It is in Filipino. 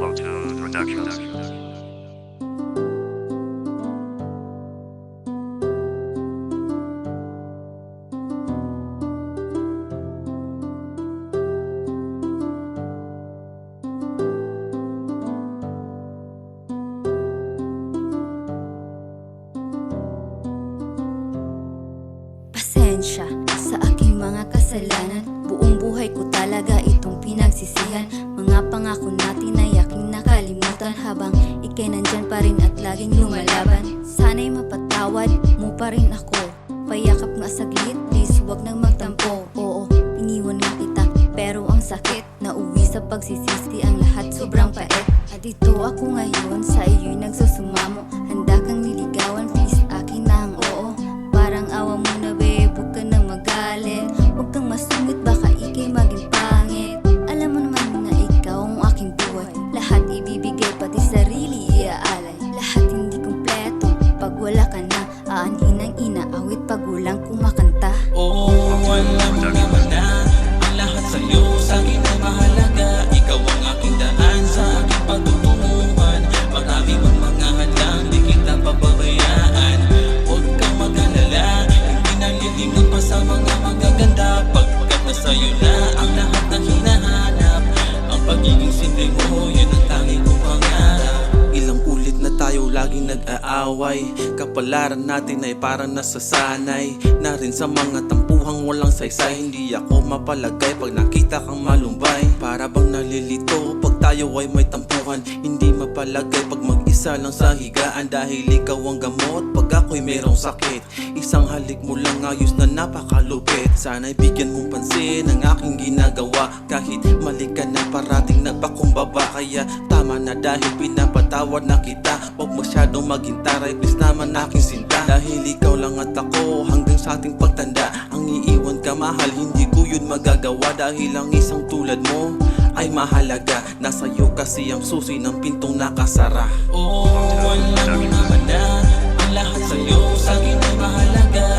Solo Tune Productions. Pasensya sa aking mga kasalanan. Buong buhay ko talaga itong pinagsisihan. Mga pangako natin ay aking nakalimutan, habang ika'y nandyan pa rin at laging lumalaban. Sana'y mapatawad mo pa rin ako. Payakap nga saglit, please wag nang magtampo. Oo, iniwan nga kita, pero ang sakit na uwi sa pagsisisi, ang lahat sobrang pait. At ito ako ngayon, sa iyo'y nagsusumamo. Handa kang niligawan, please akin na ang oo. Parang awa mo na babe, huwag ka nang magalit. Huwag kang masungit, baka ika'y maging pangit. Alam mo naman na ikaw ang aking buhay. Lahat ibibigay, pati sarili iaalay. Lahat hindi kumpleto pag wala ka na. Aanhin ang inaawit pag walang kumakanta. Oo, alam mo naman na ang lahat sa'yo sa'kin ay mahalaga. Ikaw ang aking daan sa aking patutunguhan. Marami mang mga hadlang, di kita pababayaan. Huwag kang mag-alala, hindi nalilingon pa sa mga magaganda. Pagkat na sa'yo na ang lahat na hinahanap. Ang pagiging simple mo, yun ang tangi kong pangarap. Ilang ulit na tayo laging nag-aaway. Kapalaran natin ay parang nasasanay na rin sa mga tampuhang walang saysay. Hindi ako mapalagay pag nakita kang malumbay. Para bang nalilito pag tayo ay may tampuhan. Hindi mapalagay pag mag-isa lang sa higaan. Dahil ikaw ang gamot pag ako'y merong sakit. Isang halik mo lang ayos na napakalupit. Sana'y bigyan mong pansin ang aking ginagawa. Kahit mali ka na parating nagpakumbaba. Kaya tama na dahil pinapatawad na kita. Huwag masyadong maging taray, please naman aking sinta. Dahil ikaw lang at ako hanggang sa ating pagtanda. Ang iiwan ka mahal, hindi ko yun magagawa. Dahil ang isang tulad mo ay mahalaga. Nasa iyo kasi ang susi ng pintong nakasara. Oo, alam mo naman na ang lahat sa'yo sa'kin ay mahalaga.